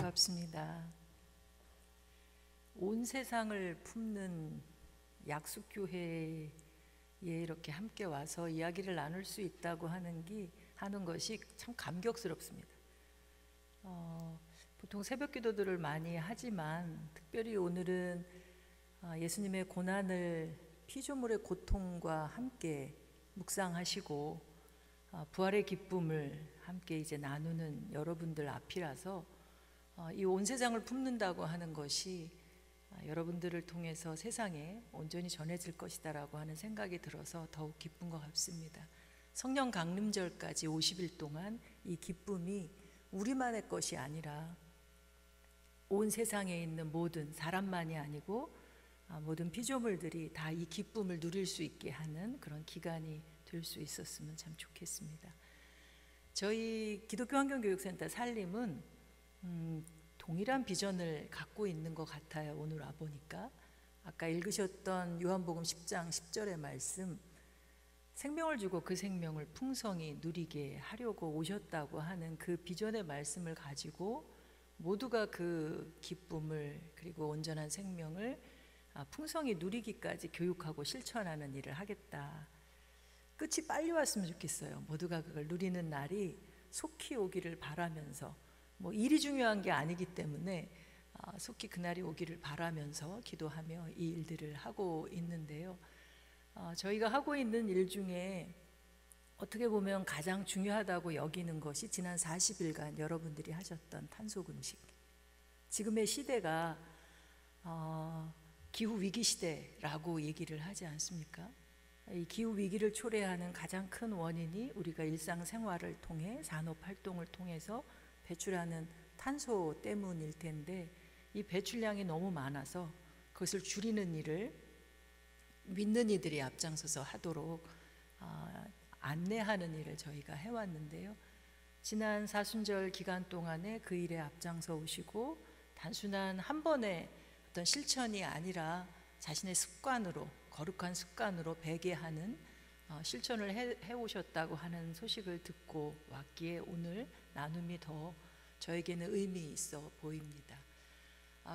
반갑습니다. 온 세상을 품는 약속교회에 이렇게 함께 와서 이야기를 나눌 수 있다고 하는 것이 참 감격스럽습니다. 보통 새벽 기도들을 많이 하지만 특별히 오늘은 예수님의 고난을 피조물의 고통과 함께 묵상하시고 부활의 기쁨을 함께 이제 나누는 여러분들 앞이라서 이 온 세상을 품는다고 하는 것이 여러분들을 통해서 세상에 온전히 전해질 것이다라고 하는 생각이 들어서 더욱 기쁜 것 같습니다. 성령 강림절까지 50일 동안 이 기쁨이 우리만의 것이 아니라 온 세상에 있는 모든 사람만이 아니고 모든 피조물들이 다 이 기쁨을 누릴 수 있게 하는 그런 기간이 될 수 있었으면 참 좋겠습니다. 저희 기독교 환경교육센터 살림은 동일한 비전을 갖고 있는 것 같아요. 오늘 와보니까 아까 읽으셨던 요한복음 10장 10절의 말씀, 생명을 주고 그 생명을 풍성히 누리게 하려고 오셨다고 하는 그 비전의 말씀을 가지고 모두가 그 기쁨을 그리고 온전한 생명을 풍성히 누리기까지 교육하고 실천하는 일을 하겠다. 끝이 빨리 왔으면 좋겠어요. 모두가 그걸 누리는 날이 속히 오기를 바라면서, 일이 중요한 게 아니기 때문에 속히 그날이 오기를 바라면서 기도하며 이 일들을 하고 있는데요. 저희가 하고 있는 일 중에 어떻게 보면 가장 중요하다고 여기는 것이 지난 40일간 여러분들이 하셨던 탄소금식. 지금의 시대가 기후위기 시대라고 얘기를 하지 않습니까? 이 기후위기를 초래하는 가장 큰 원인이 우리가 일상생활을 통해 산업활동을 통해서 배출하는 탄소 때문일 텐데, 이 배출량이 너무 많아서 그것을 줄이는 일을 믿는 이들이 앞장서서 하도록 안내하는 일을 저희가 해왔는데요. 지난 사순절 기간 동안에 그 일에 앞장서 오시고 단순한 한 번의 어떤 실천이 아니라 자신의 습관으로, 거룩한 습관으로 배게 하는 실천을 해오셨다고 하는 소식을 듣고 왔기에 오늘 나눔이 더 저에게는 의미 있어 보입니다.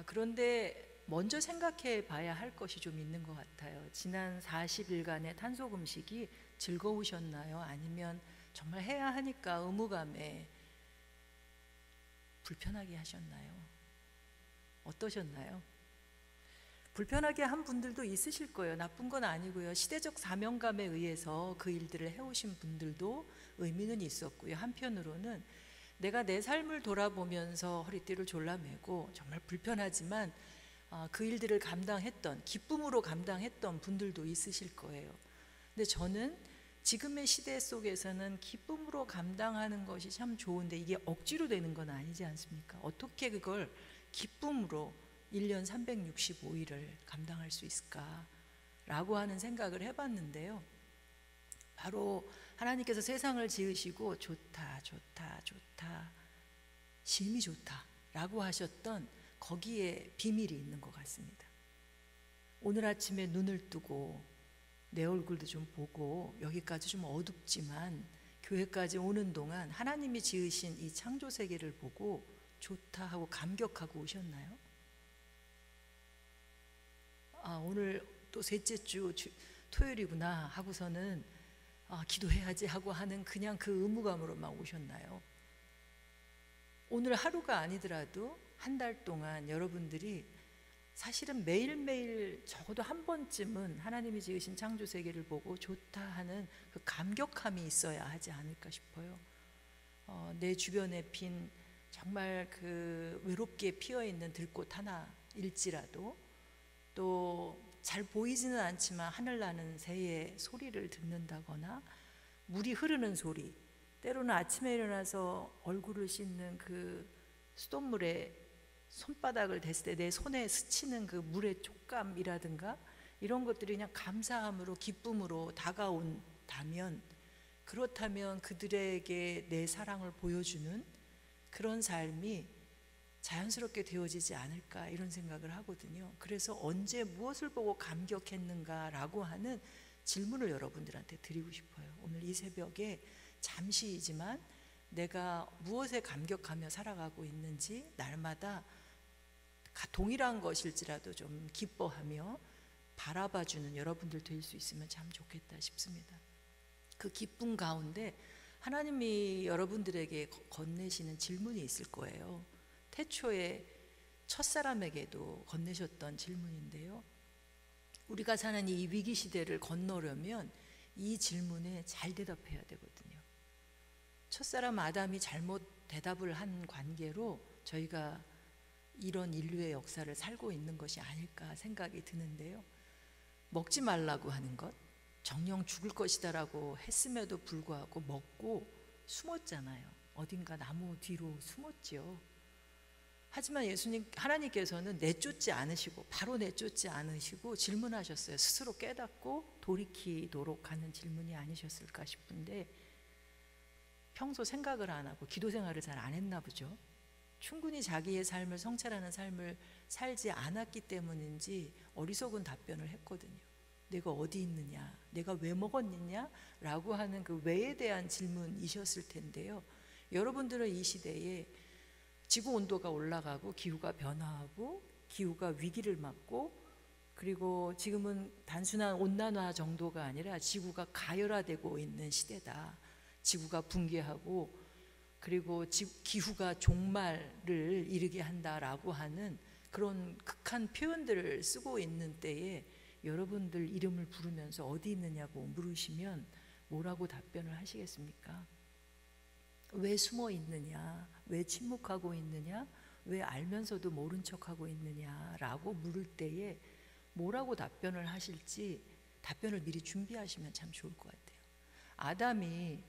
그런데 먼저 생각해 봐야 할 것이 좀 있는 것 같아요. 지난 40일간의 탄소금식이 즐거우셨나요? 아니면 정말 해야 하니까 의무감에 불편하게 하셨나요? 어떠셨나요? 불편하게 한 분들도 있으실 거예요. 나쁜 건 아니고요. 시대적 사명감에 의해서 그 일들을 해오신 분들도 의미는 있었고요. 한편으로는 내가 내 삶을 돌아보면서 허리띠를 졸라매고 정말 불편하지만 그 일들을 감당했던, 기쁨으로 감당했던 분들도 있으실 거예요. 근데 저는 지금의 시대 속에서는 기쁨으로 감당하는 것이 참 좋은데 이게 억지로 되는 건 아니지 않습니까? 어떻게 그걸 기쁨으로 1년 365일을 감당할 수 있을까라고 하는 생각을 해봤는데요. 바로 하나님께서 세상을 지으시고 좋다, 좋다, 좋다, 심히 좋다라고 하셨던 거기에 비밀이 있는 것 같습니다. 오늘 아침에 눈을 뜨고 내 얼굴도 좀 보고 여기까지 좀 어둡지만 교회까지 오는 동안 하나님이 지으신 이 창조 세계를 보고 좋다 하고 감격하고 오셨나요? 오늘 또 셋째 주 토요일이구나 하고서는 기도해야지 하고 하는 그냥 그 의무감으로만 오셨나요? 오늘 하루가 아니더라도 한 달 동안 여러분들이 사실은 매일매일 적어도 한 번쯤은 하나님이 지으신 창조 세계를 보고 좋다 하는 그 감격함이 있어야 하지 않을까 싶어요. 내 주변에 핀 정말 그 외롭게 피어있는 들꽃 하나일지라도, 또 잘 보이지는 않지만 하늘나는 새의 소리를 듣는다거나 물이 흐르는 소리, 때로는 아침에 일어나서 얼굴을 씻는 그 수돗물에 손바닥을 댔을 때 내 손에 스치는 그 물의 촉감이라든가 이런 것들이 그냥 감사함으로 기쁨으로 다가온다면, 그렇다면 그들에게 내 사랑을 보여주는 그런 삶이 자연스럽게 되어지지 않을까 이런 생각을 하거든요. 그래서 언제 무엇을 보고 감격했는가라고 하는 질문을 여러분들한테 드리고 싶어요. 오늘 이 새벽에 잠시이지만 내가 무엇에 감격하며 살아가고 있는지 날마다 동일한 것일지라도 좀 기뻐하며 바라봐주는 여러분들 될 수 있으면 참 좋겠다 싶습니다. 그 기쁨 가운데 하나님이 여러분들에게 건네시는 질문이 있을 거예요. 태초에 첫사람에게도 건네셨던 질문인데요, 우리가 사는 이 위기 시대를 건너려면 이 질문에 잘 대답해야 되거든요. 첫사람 아담이 잘못 대답을 한 관계로 저희가 이런 인류의 역사를 살고 있는 것이 아닐까 생각이 드는데요, 먹지 말라고 하는 것, 정령 죽을 것이다라고 했음에도 불구하고 먹고 숨었잖아요. 어딘가 나무 뒤로 숨었지요. 하지만 하나님께서는 내쫓지 않으시고, 바로 내쫓지 않으시고 질문하셨어요. 스스로 깨닫고 돌이키도록 하는 질문이 아니셨을까 싶은데, 평소 생각을 안 하고 기도 생활을 잘 안 했나 보죠. 충분히 자기의 삶을 성찰하는 삶을 살지 않았기 때문인지 어리석은 답변을 했거든요. 내가 어디 있느냐, 내가 왜 먹었느냐 라고 하는 그 왜에 대한 질문이셨을 텐데요, 여러분들은 이 시대에 지구 온도가 올라가고 기후가 변화하고 기후가 위기를 맞고, 그리고 지금은 단순한 온난화 정도가 아니라 지구가 가열화되고 있는 시대다. 지구가 붕괴하고 그리고 기후가 종말을 이르게 한다라고 하는 그런 극한 표현들을 쓰고 있는 때에 여러분들 이름을 부르면서 어디 있느냐고 물으시면 뭐라고 답변을 하시겠습니까? 왜 숨어 있느냐, 왜 침묵하고 있느냐, 왜 알면서도 모른 척하고 있느냐라고 물을 때에 뭐라고 답변을 하실지 답변을 미리 준비하시면 참 좋을 것 같아요. 아담이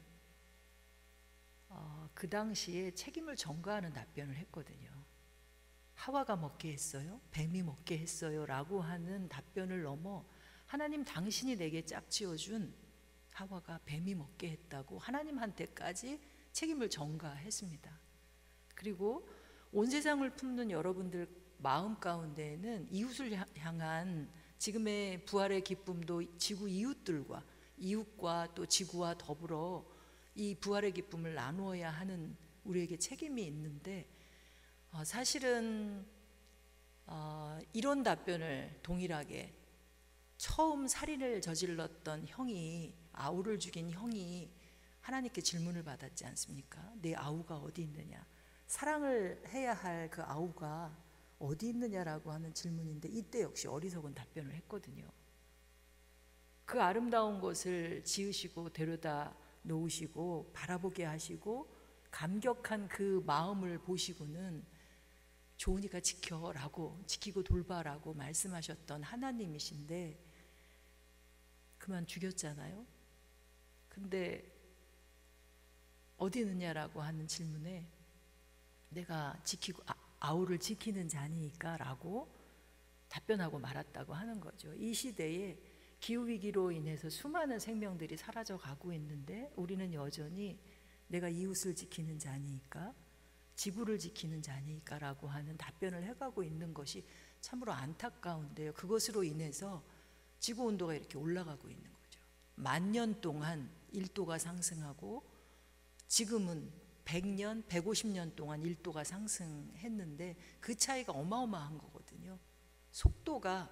그 당시에 책임을 전가하는 답변을 했거든요. 하와가 먹게 했어요? 뱀이 먹게 했어요? 라고 하는 답변을 넘어 하나님 당신이 내게 짝지어준 하와가 뱀이 먹게 했다고 하나님한테까지 책임을 전가했습니다. 그리고 온 세상을 품는 여러분들 마음 가운데에는 이웃을 향한 지금의 부활의 기쁨도 지구 이웃과 또 지구와 더불어 이 부활의 기쁨을 나누어야 하는 우리에게 책임이 있는데, 사실은 이런 답변을 동일하게 처음 살인을 저질렀던 형이, 아우를 죽인 형이 하나님께 질문을 받았지 않습니까? 내 아우가 어디 있느냐, 사랑을 해야 할 그 아우가 어디 있느냐라고 하는 질문인데, 이때 역시 어리석은 답변을 했거든요. 그 아름다운 것을 지으시고 데려다 놓으시고 바라보게 하시고 감격한 그 마음을 보시고는 좋으니까 지키고 돌봐라고 말씀하셨던 하나님이신데 그만 죽였잖아요. 근데 어디 있느냐라고 하는 질문에 내가 아우를 지키는 자니까 라고 답변하고 말았다고 하는 거죠. 이 시대에 기후위기로 인해서 수많은 생명들이 사라져 가고 있는데 우리는 여전히 내가 이웃을 지키는 자니까, 지구를 지키는 자니까 라고 하는 답변을 해가고 있는 것이 참으로 안타까운데요, 그것으로 인해서 지구온도가 이렇게 올라가고 있는 거죠. 10,000년 동안 1도가 상승하고 지금은 100년, 150년 동안 1도가 상승했는데 그 차이가 어마어마한 거거든요. 속도가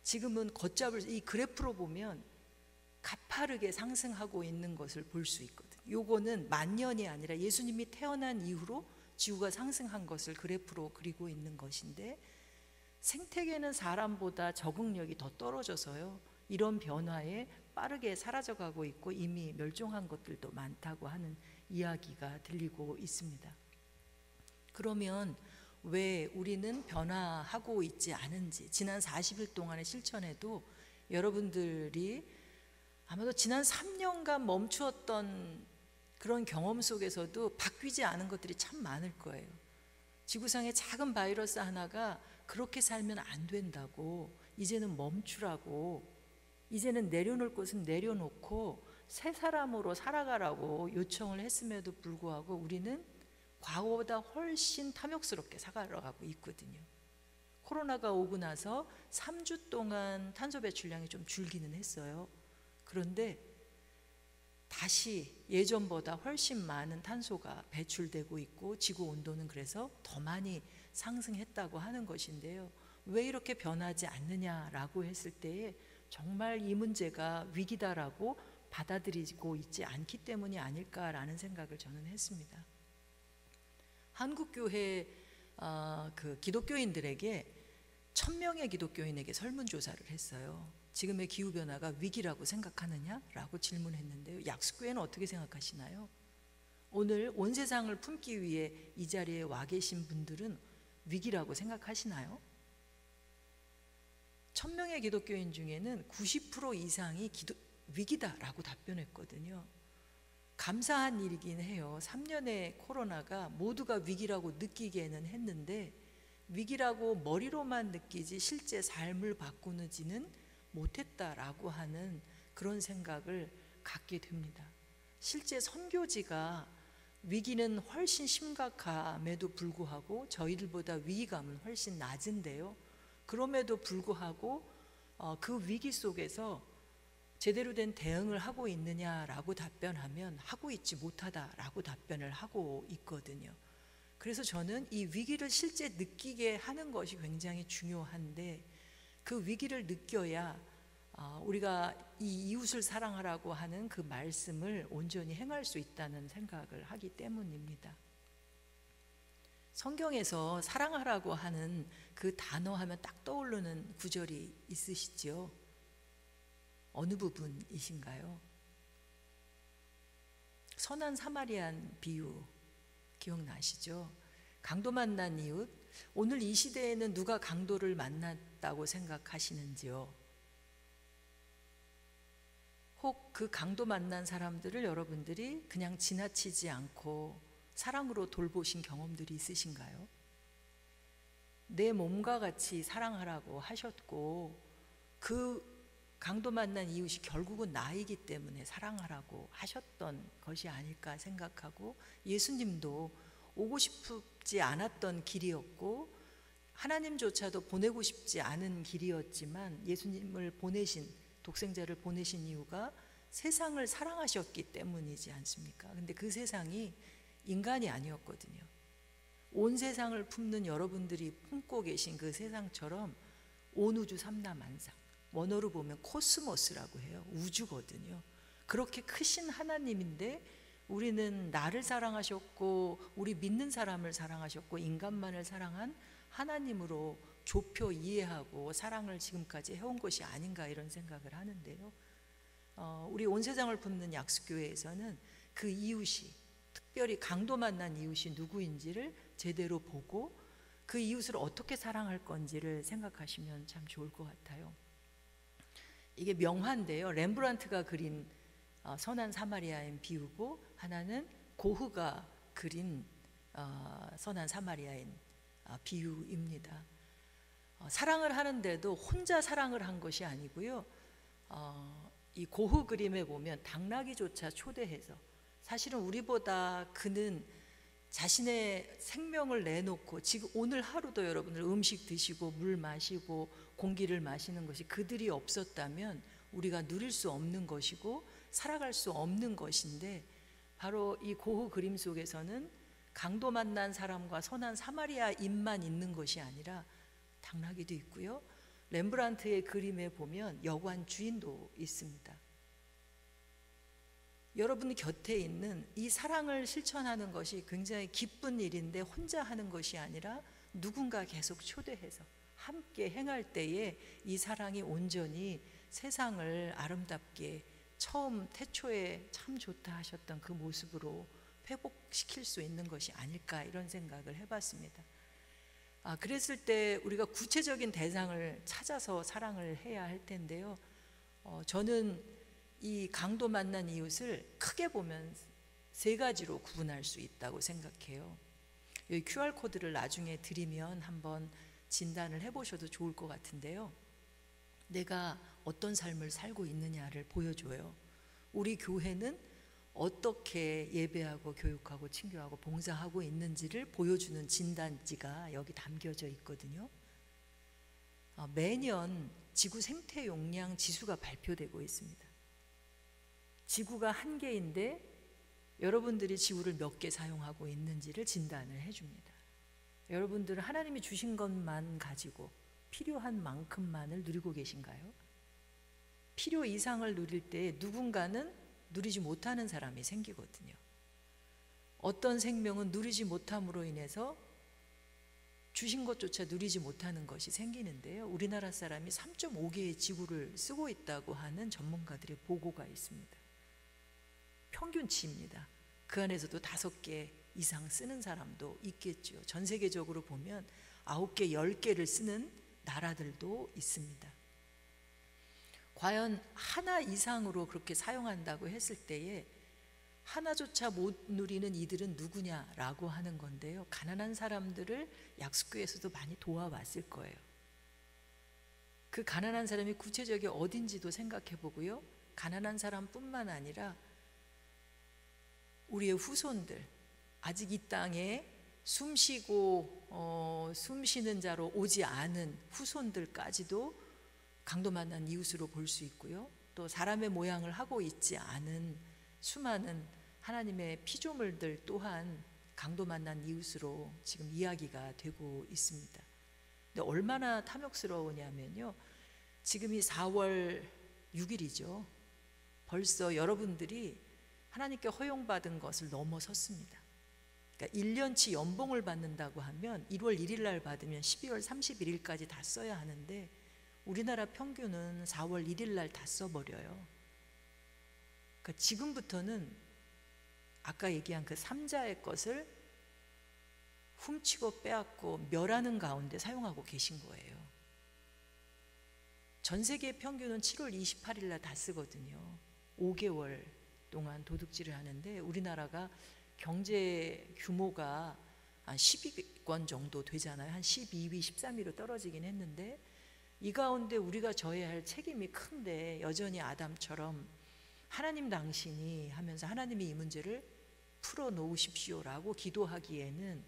지금은 걷잡을, 이 그래프로 보면 가파르게 상승하고 있는 것을 볼 수 있거든요. 요거는 10,000년이 아니라 예수님이 태어난 이후로 지구가 상승한 것을 그래프로 그리고 있는 것인데, 생태계는 사람보다 적응력이 더 떨어져서요, 이런 변화에 빠르게 사라져가고 있고 이미 멸종한 것들도 많다고 하는 이야기가 들리고 있습니다. 그러면 왜 우리는 변화하고 있지 않은지, 지난 40일 동안의 실천에도 여러분들이 아마도 지난 3년간 멈추었던 그런 경험 속에서도 바뀌지 않은 것들이 참 많을 거예요. 지구상의 작은 바이러스 하나가 그렇게 살면 안 된다고, 이제는 멈추라고, 이제는 내려놓을 것은 내려놓고 새 사람으로 살아가라고 요청을 했음에도 불구하고 우리는 과거보다 훨씬 탐욕스럽게 살아가고 있거든요. 코로나가 오고 나서 3주 동안 탄소 배출량이 좀 줄기는 했어요. 그런데 다시 예전보다 훨씬 많은 탄소가 배출되고 있고 지구 온도는 그래서 더 많이 상승했다고 하는 것인데요. 왜 이렇게 변하지 않느냐라고 했을 때에 정말 이 문제가 위기다라고 받아들이고 있지 않기 때문이 아닐까라는 생각을 저는 했습니다. 한국교회 그 기독교인들에게 1000명의 기독교인에게 설문조사를 했어요. 지금의 기후변화가 위기라고 생각하느냐라고 질문했는데요. 약수교회는 어떻게 생각하시나요? 오늘 온 세상을 품기 위해 이 자리에 와 계신 분들은 위기라고 생각하시나요? 1000명의 기독교인 중에는 90% 이상이 위기다라고 답변했거든요. 감사한 일이긴 해요. 3년의 코로나가 모두가 위기라고 느끼게는 했는데 위기라고 머리로만 느끼지 실제 삶을 바꾸지는 못했다라고 하는 그런 생각을 갖게 됩니다. 실제 선교지가 위기는 훨씬 심각함에도 불구하고 저희들보다 위기감은 훨씬 낮은데요. 그럼에도 불구하고 그 위기 속에서 제대로 된 대응을 하고 있느냐라고 답변하면 하고 있지 못하다라고 답변을 하고 있거든요. 그래서 저는 이 위기를 실제 느끼게 하는 것이 굉장히 중요한데 그 위기를 느껴야 우리가 이 이웃을 사랑하라고 하는 그 말씀을 온전히 행할 수 있다는 생각을 하기 때문입니다. 성경에서 사랑하라고 하는 그 단어 하면 딱 떠오르는 구절이 있으시지요? 어느 부분이신가요? 선한 사마리안 비유 기억나시죠? 강도 만난 이웃. 오늘 이 시대에는 누가 강도를 만났다고 생각하시는지요? 혹 그 강도 만난 사람들을 여러분들이 그냥 지나치지 않고 사랑으로 돌보신 경험들이 있으신가요? 내 몸과 같이 사랑하라고 하셨고 그 강도 만난 이웃이 결국은 나이기 때문에 사랑하라고 하셨던 것이 아닐까 생각하고 예수님도 오고 싶지 않았던 길이었고 하나님조차도 보내고 싶지 않은 길이었지만 예수님을 보내신 독생자를 보내신 이유가 세상을 사랑하셨기 때문이지 않습니까? 근데 그 세상이 인간이 아니었거든요. 온 세상을 품는 여러분들이 품고 계신 그 세상처럼 온 우주 삼라만상, 원어로 보면 코스모스라고 해요. 우주거든요. 그렇게 크신 하나님인데 우리는 나를 사랑하셨고 우리 믿는 사람을 사랑하셨고 인간만을 사랑한 하나님으로 좁혀 이해하고 사랑을 지금까지 해온 것이 아닌가 이런 생각을 하는데요. 우리 온 세상을 품는 약수교회에서는 그 이웃이 특별히 강도 만난 이웃이 누구인지를 제대로 보고 그 이웃을 어떻게 사랑할 건지를 생각하시면 참 좋을 것 같아요. 이게 명화인데요. 렘브란트가 그린 선한 사마리아인 비유고 하나는 고흐가 그린 선한 사마리아인 비유입니다. 사랑을 하는데도 혼자 사랑을 한 것이 아니고요. 이 고흐 그림에 보면 당나귀조차 초대해서 사실은 우리보다 그는 자신의 생명을 내놓고 지금 오늘 하루도 여러분들 음식 드시고 물 마시고 공기를 마시는 것이 그들이 없었다면 우리가 누릴 수 없는 것이고 살아갈 수 없는 것인데 바로 이 고흐 그림 속에서는 강도 만난 사람과 선한 사마리아인만 있는 것이 아니라 당나귀도 있고요. 렘브란트의 그림에 보면 여관 주인도 있습니다. 여러분 곁에 있는 이 사랑을 실천하는 것이 굉장히 기쁜 일인데 혼자 하는 것이 아니라 누군가 계속 초대해서 함께 행할 때에 이 사랑이 온전히 세상을 아름답게 처음 태초에 참 좋다 하셨던 그 모습으로 회복시킬 수 있는 것이 아닐까 이런 생각을 해봤습니다. 그랬을 때 우리가 구체적인 대상을 찾아서 사랑을 해야 할 텐데요. 저는 이 강도 만난 이웃을 크게 보면 세 가지로 구분할 수 있다고 생각해요. 여기 QR코드를 나중에 드리면 한번 진단을 해보셔도 좋을 것 같은데요. 내가 어떤 삶을 살고 있느냐를 보여줘요. 우리 교회는 어떻게 예배하고 교육하고 친교하고 봉사하고 있는지를 보여주는 진단지가 여기 담겨져 있거든요. 매년 지구 생태 용량 지수가 발표되고 있습니다. 지구가 한 개인데 여러분들이 지구를 몇 개 사용하고 있는지를 진단을 해줍니다. 여러분들은 하나님이 주신 것만 가지고 필요한 만큼만을 누리고 계신가요? 필요 이상을 누릴 때 누군가는 누리지 못하는 사람이 생기거든요. 어떤 생명은 누리지 못함으로 인해서 주신 것조차 누리지 못하는 것이 생기는데요. 우리나라 사람이 3.5개의 지구를 쓰고 있다고 하는 전문가들의 보고가 있습니다. 평균치입니다. 그 안에서도 5개 이상 쓰는 사람도 있겠죠. 전 세계적으로 보면 9개, 10개를 쓰는 나라들도 있습니다. 과연 하나 이상으로 그렇게 사용한다고 했을 때에 하나조차 못 누리는 이들은 누구냐라고 하는 건데요. 가난한 사람들을 약수교에서도 많이 도와왔을 거예요. 그 가난한 사람이 구체적이 어딘지도 생각해 보고요. 가난한 사람뿐만 아니라 우리의 후손들, 아직 이 땅에 숨쉬고 숨쉬는 자로 오지 않은 후손들까지도 강도 만난 이웃으로 볼 수 있고요. 또 사람의 모양을 하고 있지 않은 수많은 하나님의 피조물들 또한 강도 만난 이웃으로 지금 이야기가 되고 있습니다. 근데 얼마나 탐욕스러우냐면요. 지금이 4월 6일이죠. 벌써 여러분들이 하나님께 허용받은 것을 넘어섰습니다. 그러니까 1년치 연봉을 받는다고 하면 1월 1일 날 받으면 12월 31일까지 다 써야 하는데 우리나라 평균은 4월 1일 날 다 써버려요. 그러니까 지금부터는 아까 얘기한 그 3자의 것을 훔치고 빼앗고 멸하는 가운데 사용하고 계신 거예요. 전 세계 평균은 7월 28일 날 다 쓰거든요. 5개월 동안 도둑질을 하는데 우리나라가 경제 규모가 한 10위권 정도 되잖아요. 한 12위, 13위로 떨어지긴 했는데 이 가운데 우리가 져야 할 책임이 큰데 여전히 아담처럼 하나님 당신이 하면서 하나님이 이 문제를 풀어놓으십시오라고 기도하기에는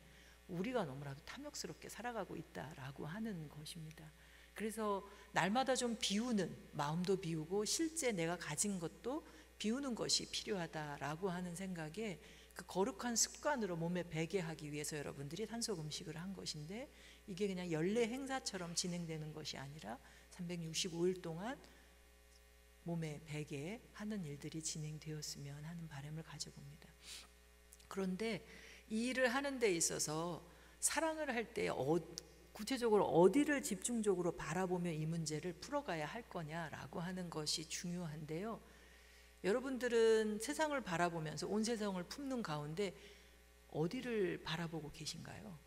우리가 너무나도 탐욕스럽게 살아가고 있다라고 하는 것입니다. 그래서 날마다 좀 비우는 마음도 비우고 실제 내가 가진 것도 비우는 것이 필요하다라고 하는 생각에 그 거룩한 습관으로 몸에 배게 하기 위해서 여러분들이 탄속 음식을 한 것인데 이게 그냥 연례 행사처럼 진행되는 것이 아니라 365일 동안 몸에 배게 하는 일들이 진행되었으면 하는 바람을 가져봅니다. 그런데 이 일을 하는 데 있어서 사랑을 할 때 구체적으로 어디를 집중적으로 바라보며 이 문제를 풀어가야 할 거냐라고 하는 것이 중요한데요. 여러분들은 세상을 바라보면서 온 세상을 품는 가운데 어디를 바라보고 계신가요?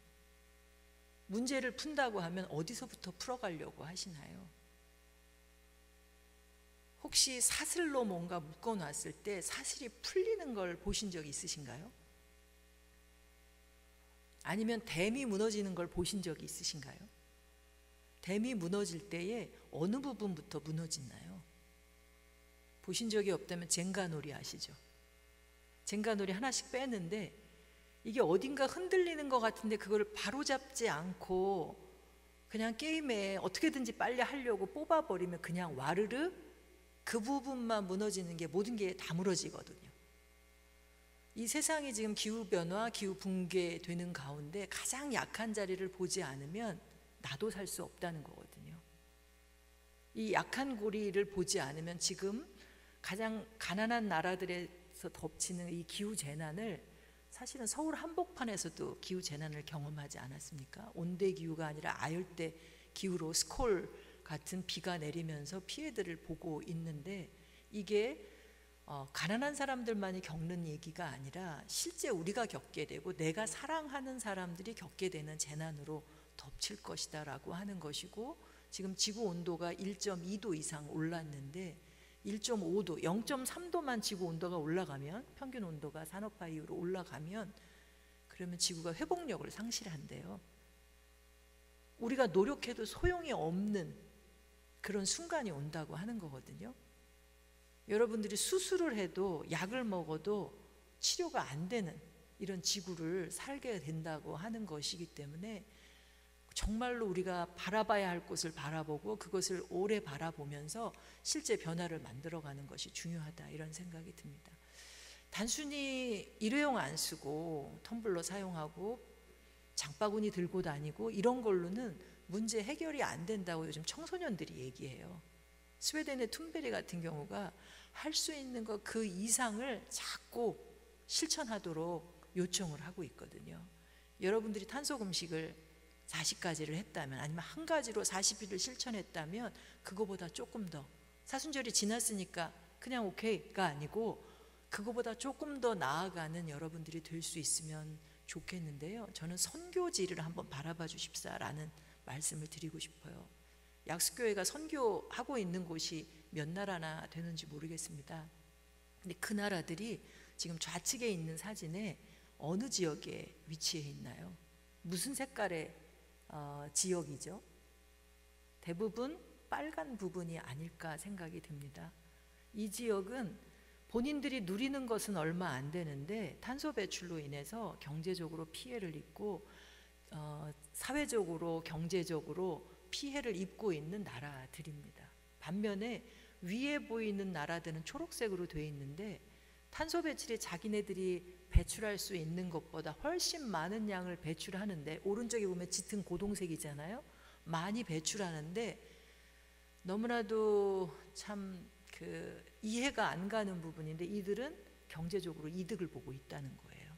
문제를 푼다고 하면 어디서부터 풀어가려고 하시나요? 혹시 사슬로 뭔가 묶어놨을 때 사슬이 풀리는 걸 보신 적 있으신가요? 아니면 댐이 무너지는 걸 보신 적이 있으신가요? 댐이 무너질 때에 어느 부분부터 무너지나요? 보신 적이 없다면 젠가놀이 아시죠? 젠가놀이 하나씩 빼는데 이게 어딘가 흔들리는 것 같은데 그걸 바로잡지 않고 그냥 게임에 어떻게든지 빨리 하려고 뽑아버리면 그냥 와르르 그 부분만 무너지는 게 모든 게 다 무너지거든요. 이 세상이 지금 기후변화, 기후붕괴 되는 가운데 가장 약한 자리를 보지 않으면 나도 살 수 없다는 거거든요. 이 약한 고리를 보지 않으면 지금 가장 가난한 나라들에서 덮치는 이 기후재난을 사실은 서울 한복판에서도 기후재난을 경험하지 않았습니까? 온대기후가 아니라 아열대 기후로 스콜 같은 비가 내리면서 피해들을 보고 있는데 이게 가난한 사람들만이 겪는 얘기가 아니라 실제 우리가 겪게 되고 내가 사랑하는 사람들이 겪게 되는 재난으로 덮칠 것이다 라고 하는 것이고 지금 지구온도가 1.2도 이상 올랐는데 1.5도, 0.3도만 지구온도가 올라가면 평균 온도가 산업화 이후로 올라가면 그러면 지구가 회복력을 상실한대요. 우리가 노력해도 소용이 없는 그런 순간이 온다고 하는 거거든요. 여러분들이 수술을 해도 약을 먹어도 치료가 안 되는 이런 지구를 살게 된다고 하는 것이기 때문에 정말로 우리가 바라봐야 할 곳을 바라보고 그것을 오래 바라보면서 실제 변화를 만들어가는 것이 중요하다, 이런 생각이 듭니다. 단순히 일회용 안 쓰고 텀블러 사용하고 장바구니 들고 다니고 이런 걸로는 문제 해결이 안 된다고 요즘 청소년들이 얘기해요. 스웨덴의 툰베리 같은 경우가 할 수 있는 것 그 이상을 자꾸 실천하도록 요청을 하고 있거든요. 여러분들이 탄소 금식을 40가지를 했다면, 아니면 한 가지로 40일을 실천했다면 그거보다 조금 더, 사순절이 지났으니까 그냥 오케이가 아니고 그거보다 조금 더 나아가는 여러분들이 될 수 있으면 좋겠는데요. 저는 선교지를 한번 바라봐 주십사라는 말씀을 드리고 싶어요. 약수교회가 선교하고 있는 곳이 몇 나라나 되는지 모르겠습니다. 근데 그 나라들이 지금 좌측에 있는 사진에 어느 지역에 위치해 있나요? 무슨 색깔의 지역이죠? 대부분 빨간 부분이 아닐까 생각이 듭니다. 이 지역은 본인들이 누리는 것은 얼마 안 되는데 탄소 배출로 인해서 경제적으로 피해를 입고 사회적으로 경제적으로 피해를 입고 있는 나라들입니다. 반면에 위에 보이는 나라들은 초록색으로 되어 있는데 탄소 배출이 자기네들이 배출할 수 있는 것보다 훨씬 많은 양을 배출하는데, 오른쪽에 보면 짙은 고동색이잖아요. 많이 배출하는데 너무나도 참 이해가 안 가는 부분인데 이들은 경제적으로 이득을 보고 있다는 거예요.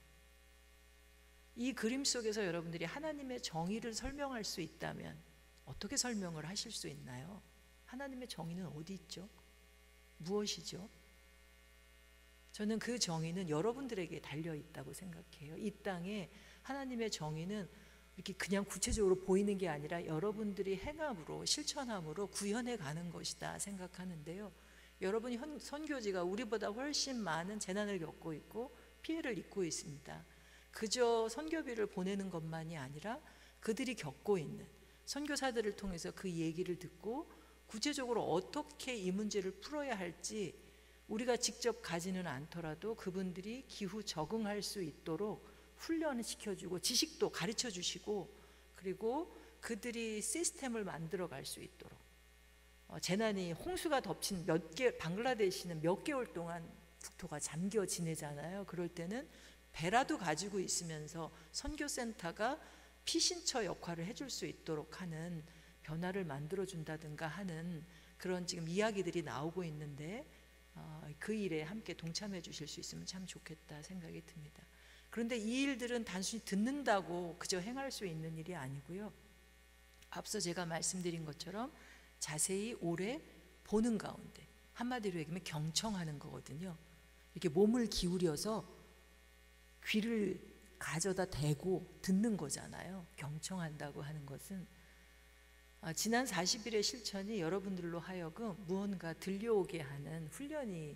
이 그림 속에서 여러분들이 하나님의 정의를 설명할 수 있다면 어떻게 설명을 하실 수 있나요? 하나님의 정의는 어디 있죠? 무엇이죠? 저는 그 정의는 여러분들에게 달려 있다고 생각해요. 이 땅에 하나님의 정의는 이렇게 그냥 구체적으로 보이는 게 아니라 여러분들이 행함으로, 실천함으로 구현해 가는 것이다 생각하는데요. 여러분이 선교지가 우리보다 훨씬 많은 재난을 겪고 있고 피해를 입고 있습니다. 그저 선교비를 보내는 것만이 아니라 그들이 겪고 있는, 선교사들을 통해서 그 얘기를 듣고 구체적으로 어떻게 이 문제를 풀어야 할지 우리가 직접 가지는 않더라도 그분들이 기후 적응할 수 있도록 훈련을 시켜주고 지식도 가르쳐 주시고, 그리고 그들이 시스템을 만들어 갈 수 있도록, 재난이 홍수가 덮친 방글라데시는 몇 개월 동안 국토가 잠겨 지내잖아요. 그럴 때는 배라도 가지고 있으면서 선교센터가 피신처 역할을 해줄 수 있도록 하는 변화를 만들어 준다든가 하는 그런 지금 이야기들이 나오고 있는데 그 일에 함께 동참해 주실 수 있으면 참 좋겠다 생각이 듭니다. 그런데 이 일들은 단순히 듣는다고 그저 행할 수 있는 일이 아니고요. 앞서 제가 말씀드린 것처럼 자세히 오래 보는 가운데, 한마디로 얘기하면 경청하는 거거든요. 이렇게 몸을 기울여서 귀를 가져다 대고 듣는 거잖아요. 경청한다고 하는 것은 지난 40일의 실천이 여러분들로 하여금 무언가 들려오게 하는 훈련이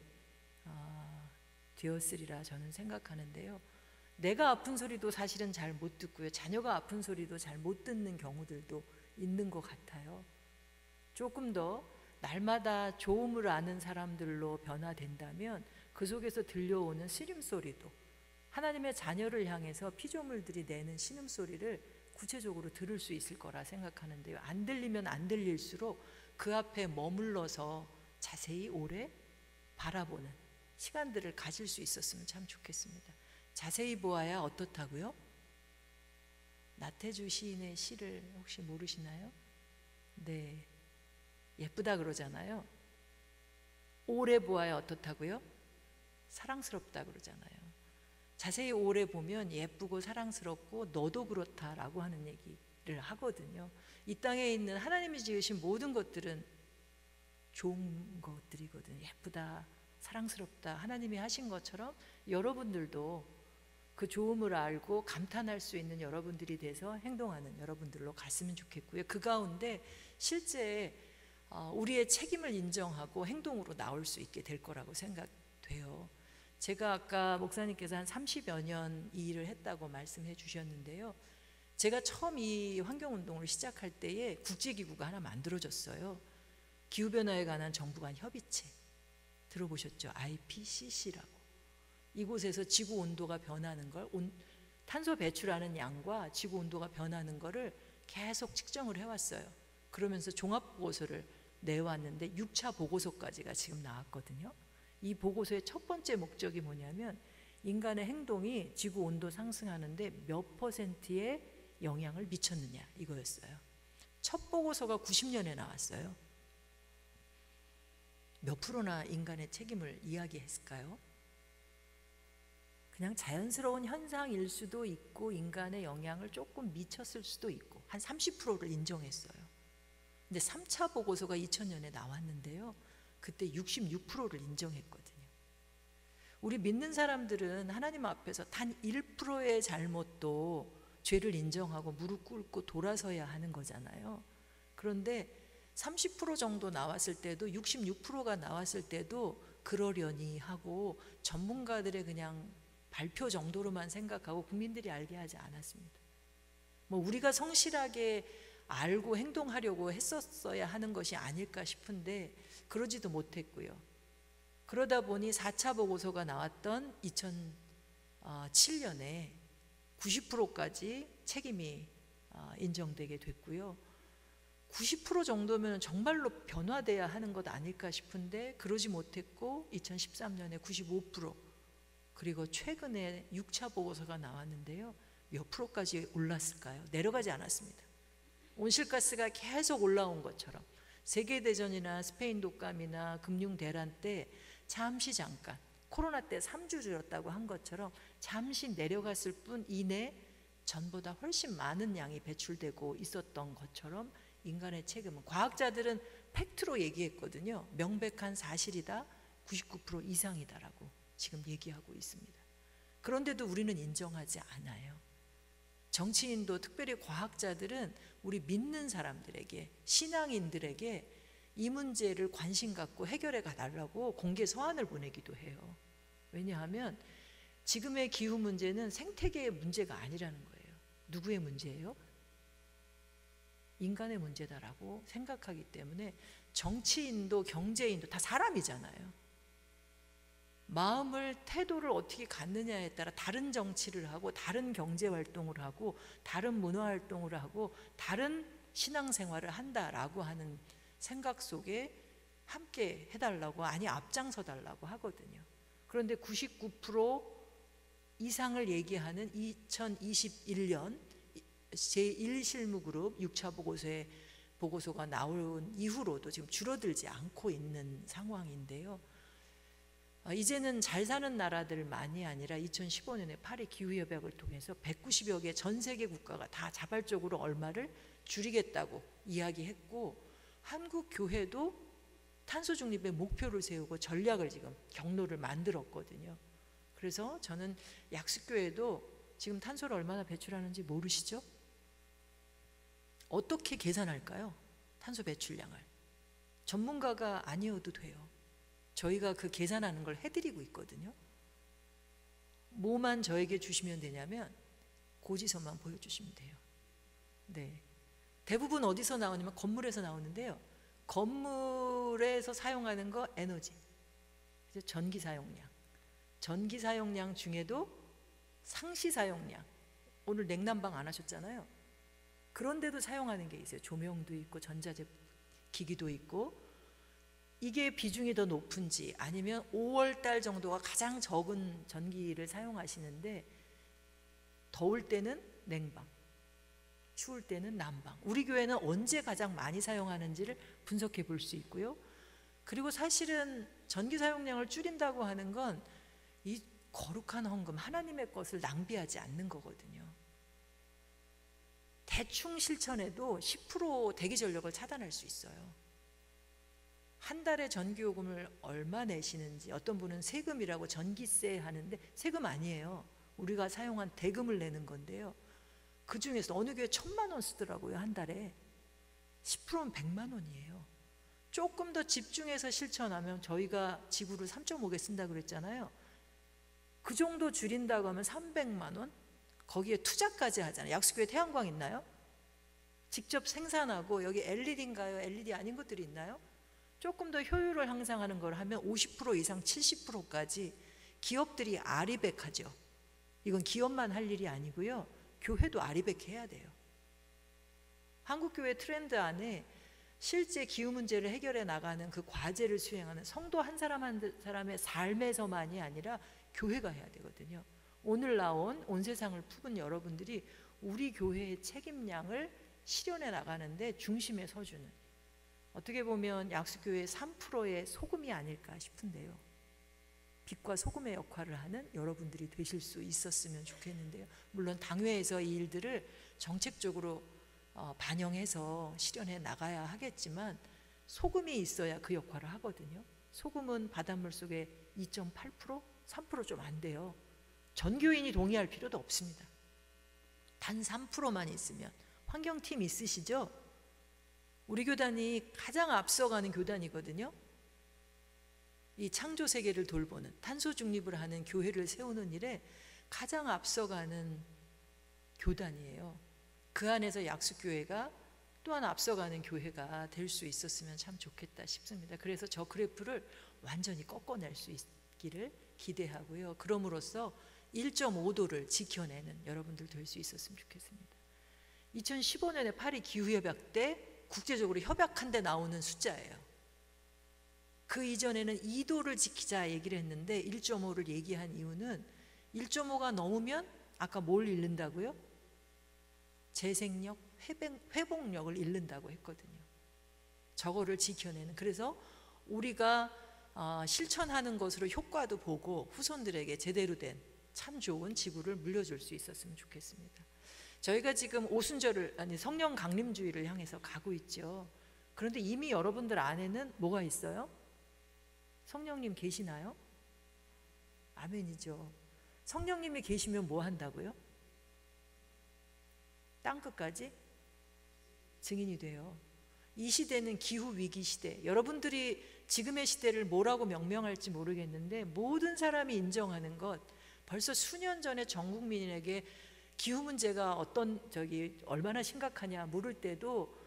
되었으리라 저는 생각하는데요. 내가 아픈 소리도 사실은 잘 못 듣고요. 자녀가 아픈 소리도 잘 못 듣는 경우들도 있는 것 같아요. 조금 더 날마다 좋음을 아는 사람들로 변화된다면 그 속에서 들려오는 시름소리도, 하나님의 자녀를 향해서 피조물들이 내는 신음소리를 구체적으로 들을 수 있을 거라 생각하는데요. 안 들리면 안 들릴수록 그 앞에 머물러서 자세히 오래 바라보는 시간들을 가질 수 있었으면 참 좋겠습니다. 자세히 보아야 어떻다고요? 나태주 시인의 시를 혹시 모르시나요? 네, 예쁘다 그러잖아요. 오래 보아야 어떻다고요? 사랑스럽다 그러잖아요. 자세히 오래 보면 예쁘고 사랑스럽고 너도 그렇다라고 하는 얘기를 하거든요. 이 땅에 있는 하나님이 지으신 모든 것들은 좋은 것들이거든요. 예쁘다, 사랑스럽다, 하나님이 하신 것처럼 여러분들도 그 좋음을 알고 감탄할 수 있는 여러분들이 돼서 행동하는 여러분들로 갔으면 좋겠고요. 그 가운데 실제 우리의 책임을 인정하고 행동으로 나올 수 있게 될 거라고 생각돼요. 제가 아까 목사님께서 한 30여 년 이 일을 했다고 말씀해 주셨는데요. 제가 처음 이 환경운동을 시작할 때에 국제기구가 하나 만들어졌어요. 기후변화에 관한 정부 간 협의체 들어보셨죠? IPCC라고. 이곳에서 지구 온도가 변하는 걸, 탄소 배출하는 양과 지구 온도가 변하는 거를 계속 측정을 해왔어요. 그러면서 종합보고서를 내왔는데 6차 보고서까지가 지금 나왔거든요. 이 보고서의 첫 번째 목적이 뭐냐면 인간의 행동이 지구 온도 상승하는데 몇 퍼센트의 영향을 미쳤느냐 이거였어요. 첫 보고서가 90년에 나왔어요. 몇 프로나 인간의 책임을 이야기했을까요? 그냥 자연스러운 현상일 수도 있고 인간의 영향을 조금 미쳤을 수도 있고 한 30%를 인정했어요. 근데 3차 보고서가 2000년에 나왔는데요. 그때 66%를 인정했거든요. 우리 믿는 사람들은 하나님 앞에서 단 1%의 잘못도 죄를 인정하고 무릎 꿇고 돌아서야 하는 거잖아요. 그런데 30% 정도 나왔을 때도 66%가 나왔을 때도 그러려니 하고 전문가들의 그냥 발표 정도로만 생각하고 국민들이 알게 하지 않았습니다. 뭐 우리가 성실하게 알고 행동하려고 했었어야 하는 것이 아닐까 싶은데 그러지도 못했고요. 그러다 보니 4차 보고서가 나왔던 2007년에 90%까지 책임이 인정되게 됐고요. 90% 정도면 정말로 변화돼야 하는 것 아닐까 싶은데 그러지 못했고 2013년에 95%, 그리고 최근에 6차 보고서가 나왔는데요. 몇 프로까지 올랐을까요? 내려가지 않았습니다. 온실가스가 계속 올라온 것처럼 세계대전이나 스페인 독감이나 금융대란 때 잠깐 코로나 때 3주 줄었다고 한 것처럼 잠시 내려갔을 뿐 이내 전보다 훨씬 많은 양이 배출되고 있었던 것처럼 인간의 책임은, 과학자들은 팩트로 얘기했거든요. 명백한 사실이다, 99% 이상이다라고 지금 얘기하고 있습니다. 그런데도 우리는 인정하지 않아요. 정치인도 특별히 과학자들은 우리 믿는 사람들에게, 신앙인들에게 이 문제를 관심 갖고 해결해 가달라고 공개 서한을 보내기도 해요. 왜냐하면 지금의 기후 문제는 생태계의 문제가 아니라는 거예요. 누구의 문제예요? 인간의 문제다라고 생각하기 때문에 정치인도 경제인도 다 사람이잖아요. 마음을, 태도를 어떻게 갖느냐에 따라 다른 정치를 하고 다른 경제 활동을 하고 다른 문화 활동을 하고 다른 신앙생활을 한다라고 하는 생각 속에 함께 해달라고, 아니 앞장서 달라고 하거든요. 그런데 99% 이상을 얘기하는 2021년 제1실무그룹 6차 보고서가 나온 이후로도 지금 줄어들지 않고 있는 상황인데요. 이제는 잘 사는 나라들만이 아니라 2015년에 파리 기후협약을 통해서 190여 개 전 세계 국가가 다 자발적으로 얼마를 줄이겠다고 이야기했고, 한국 교회도 탄소 중립의 목표를 세우고 전략을 지금 경로를 만들었거든요. 그래서 저는 약수교회도 지금 탄소를 얼마나 배출하는지 모르시죠? 어떻게 계산할까요? 탄소 배출량을. 전문가가 아니어도 돼요. 저희가 그 계산하는 걸 해드리고 있거든요. 뭐만 저에게 주시면 되냐면 고지서만 보여주시면 돼요. 네. 대부분 어디서 나오냐면 건물에서 나오는데요. 건물에서 사용하는 거 에너지, 전기 사용량. 전기 사용량 중에도 상시 사용량. 오늘 냉난방 안 하셨잖아요. 그런데도 사용하는 게 있어요. 조명도 있고 전자제 기기도 있고. 이게 비중이 더 높은지 아니면 5월 달 정도가 가장 적은 전기를 사용하시는데 더울 때는 냉방, 추울 때는 난방. 우리 교회는 언제 가장 많이 사용하는지를 분석해 볼 수 있고요. 그리고 사실은 전기 사용량을 줄인다고 하는 건 이 거룩한 헌금, 하나님의 것을 낭비하지 않는 거거든요. 대충 실천해도 10% 대기 전력을 차단할 수 있어요. 한 달에 전기요금을 얼마 내시는지, 어떤 분은 세금이라고 전기세 하는데 세금 아니에요. 우리가 사용한 대금을 내는 건데요. 그 중에서 어느 교회 1000만 원 쓰더라고요, 한 달에. 10%면 100만 원이에요. 조금 더 집중해서 실천하면, 저희가 지구를 3.5개 쓴다고 그랬잖아요. 그 정도 줄인다고 하면 300만 원? 거기에 투자까지 하잖아요. 약수교회 태양광 있나요? 직접 생산하고, 여기 LED인가요? LED 아닌 것들이 있나요? 조금 더 효율을 향상하는 걸 하면 50% 이상 70%까지 기업들이 아리백하죠. 이건 기업만 할 일이 아니고요. 교회도 아리백해야 돼요. 한국교회 트렌드 안에 실제 기후 문제를 해결해 나가는 그 과제를 수행하는 성도 한 사람 한 사람의 삶에서만이 아니라 교회가 해야 되거든요. 오늘 나온 온 세상을 품은 여러분들이 우리 교회의 책임량을 실현해 나가는데 중심에 서주는, 어떻게 보면 약수교회의 3%의 소금이 아닐까 싶은데요. 빛과 소금의 역할을 하는 여러분들이 되실 수 있었으면 좋겠는데요. 물론 당회에서 이 일들을 정책적으로 반영해서 실현해 나가야 하겠지만 소금이 있어야 그 역할을 하거든요. 소금은 바닷물 속에 2.8%? 3% 좀 안 돼요. 전교인이 동의할 필요도 없습니다. 단 3%만 있으면. 환경팀 있으시죠? 우리 교단이 가장 앞서가는 교단이거든요. 이 창조 세계를 돌보는, 탄소 중립을 하는 교회를 세우는 일에 가장 앞서가는 교단이에요. 그 안에서 약수교회가 또한 앞서가는 교회가 될 수 있었으면 참 좋겠다 싶습니다. 그래서 저 그래프를 완전히 꺾어낼 수 있기를 기대하고요. 그럼으로써 1.5도를 지켜내는 여러분들 될 수 있었으면 좋겠습니다. 2015년에 파리 기후협약 때 국제적으로 협약한 데 나오는 숫자예요. 그 이전에는 2도를 지키자 얘기를 했는데 1.5를 얘기한 이유는 1.5가 넘으면 아까 뭘 잃는다고요? 재생력, 회복력을 잃는다고 했거든요. 저거를 지켜내는, 그래서 우리가 실천하는 것으로 효과도 보고 후손들에게 제대로 된 참 좋은 지구를 물려줄 수 있었으면 좋겠습니다. 저희가 지금 오순절을, 아니 성령 강림주의를 향해서 가고 있죠. 그런데 이미 여러분들 안에는 뭐가 있어요? 성령님 계시나요? 아멘이죠. 성령님이 계시면 뭐 한다고요? 땅끝까지 증인이 돼요. 이 시대는 기후위기 시대. 여러분들이 지금의 시대를 뭐라고 명명할지 모르겠는데 모든 사람이 인정하는 것, 벌써 수년 전에 전 국민에게 기후 문제가 얼마나 심각하냐 물을 때도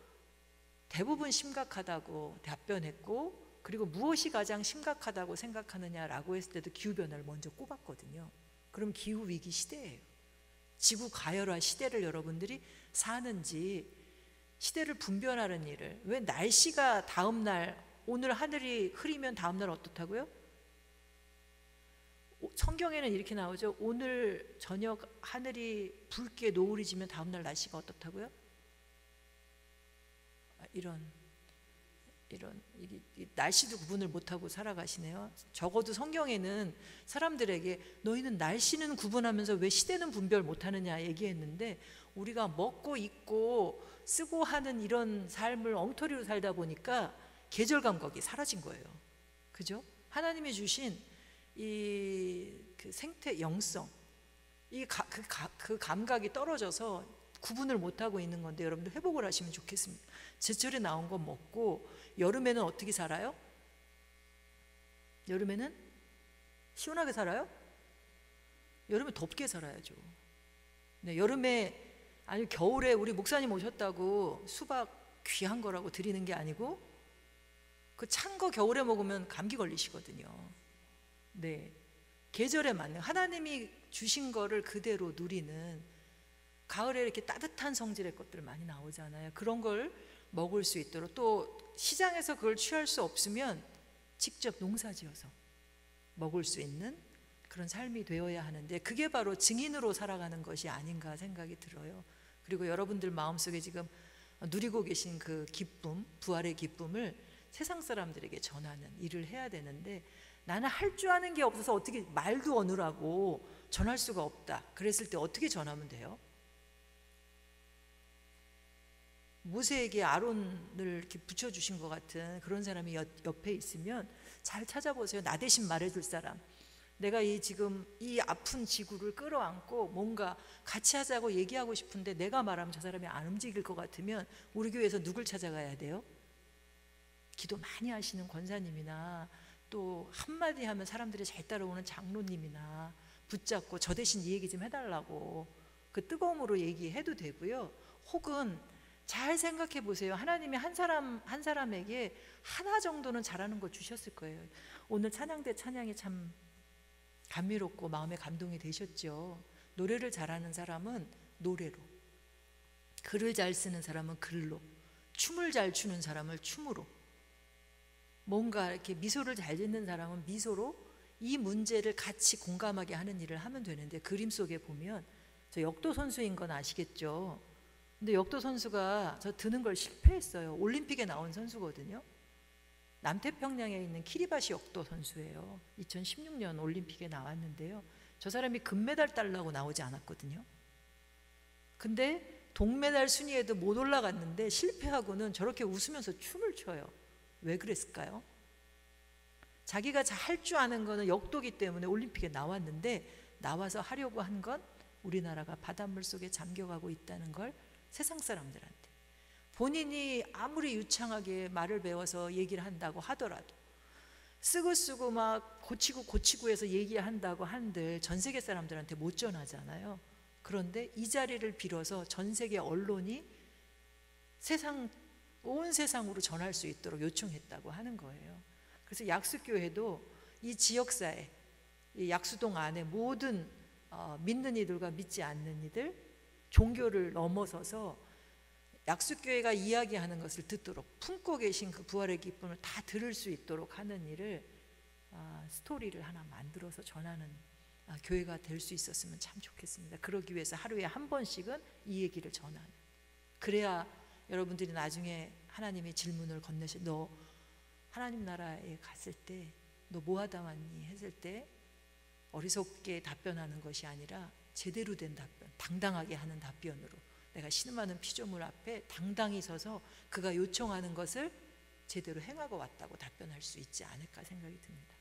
대부분 심각하다고 답변했고, 그리고 무엇이 가장 심각하다고 생각하느냐라고 했을 때도 기후변화를 먼저 꼽았거든요. 그럼 기후위기 시대예요. 지구 가열화 시대를 여러분들이 사는지, 시대를 분별하는 일을, 왜 날씨가 다음날, 오늘 하늘이 흐리면 다음날 어떻다고요? 성경에는 이렇게 나오죠. 오늘 저녁 하늘이 붉게 노을이 지면 다음날 날씨가 어떻다고요? 이런 날씨도 구분을 못하고 살아가시네요. 적어도 성경에는 사람들에게 너희는 날씨는 구분하면서 왜 시대는 분별 못하느냐 얘기했는데, 우리가 먹고 입고 쓰고 하는 이런 삶을 엉터리로 살다 보니까 계절 감각이 사라진 거예요. 그죠? 하나님이 주신 그 생태 영성, 그 감각이 떨어져서 구분을 못하고 있는 건데 여러분들 회복을 하시면 좋겠습니다. 제철에 나온 거 먹고, 여름에는 어떻게 살아요? 여름에는 시원하게 살아요? 여름에 덥게 살아야죠. 네, 여름에, 아니 겨울에 우리 목사님 오셨다고 수박 귀한 거라고 드리는 게 아니고 그 찬 거 겨울에 먹으면 감기 걸리시거든요. 네, 계절에 맞는 하나님이 주신 거를 그대로 누리는, 가을에 이렇게 따뜻한 성질의 것들 많이 나오잖아요. 그런 걸 먹을 수 있도록, 또 시장에서 그걸 취할 수 없으면 직접 농사지어서 먹을 수 있는 그런 삶이 되어야 하는데, 그게 바로 증인으로 살아가는 것이 아닌가 생각이 들어요. 그리고 여러분들 마음속에 지금 누리고 계신 그 기쁨, 부활의 기쁨을 세상 사람들에게 전하는 일을 해야 되는데, 나는 할 줄 아는 게 없어서 어떻게 말도 어느라고 전할 수가 없다. 그랬을 때 어떻게 전하면 돼요? 모세에게 아론을 이렇게 붙여주신 것 같은 그런 사람이 옆에 있으면 잘 찾아보세요. 나 대신 말해줄 사람. 내가 지금 이 아픈 지구를 끌어안고 뭔가 같이 하자고 얘기하고 싶은데 내가 말하면 저 사람이 안 움직일 것 같으면 우리 교회에서 누굴 찾아가야 돼요? 기도 많이 하시는 권사님이나, 또 한마디 하면 사람들이 잘 따라오는 장로님이나 붙잡고 저 대신 이 얘기 좀 해달라고 그 뜨거움으로 얘기해도 되고요. 혹은 잘 생각해 보세요. 하나님이 한 사람에게 하나 정도는 잘하는 거 주셨을 거예요. 오늘 찬양대 찬양이 참 감미롭고 마음에 감동이 되셨죠. 노래를 잘하는 사람은 노래로, 글을 잘 쓰는 사람은 글로, 춤을 잘 추는 사람은 춤으로, 뭔가 이렇게 미소를 잘 짓는 사람은 미소로 이 문제를 같이 공감하게 하는 일을 하면 되는데, 그림 속에 보면 저 역도 선수인 건 아시겠죠? 근데 역도 선수가 저 드는 걸 실패했어요. 올림픽에 나온 선수거든요. 남태평양에 있는 키리바시 역도 선수예요. 2016년 올림픽에 나왔는데요. 저 사람이 금메달 따려고 나오지 않았거든요. 근데 동메달 순위에도 못 올라갔는데 실패하고는 저렇게 웃으면서 춤을 춰요. 왜 그랬을까요? 자기가 할 줄 아는 거는 역도기 때문에 올림픽에 나왔는데, 나와서 하려고 한 건 우리나라가 바닷물 속에 잠겨가고 있다는 걸 세상 사람들한테, 본인이 아무리 유창하게 말을 배워서 얘기를 한다고 하더라도, 쓰고 막 고치고 해서 얘기한다고 한들 전 세계 사람들한테 못 전하잖아요. 그런데 이 자리를 빌어서 전 세계 언론이 온 세상으로 전할 수 있도록 요청했다고 하는 거예요. 그래서 약수교회도 이 지역사회, 이 약수동 안에 모든 믿는 이들과 믿지 않는 이들, 종교를 넘어서서 약수교회가 이야기하는 것을 듣도록, 품고 계신 그 부활의 기쁨을 다 들을 수 있도록 하는 일을, 스토리를 하나 만들어서 전하는 교회가 될 수 있었으면 참 좋겠습니다. 그러기 위해서 하루에 한 번씩은 이 얘기를 전하는, 그래야 여러분들이 나중에 하나님의 질문을 건네실, 너 하나님 나라에 갔을 때 너 뭐 하다 왔니? 했을 때 어리석게 답변하는 것이 아니라 제대로 된 답변, 당당하게 하는 답변으로, 내가 신음하는 피조물 앞에 당당히 서서 그가 요청하는 것을 제대로 행하고 왔다고 답변할 수 있지 않을까 생각이 듭니다.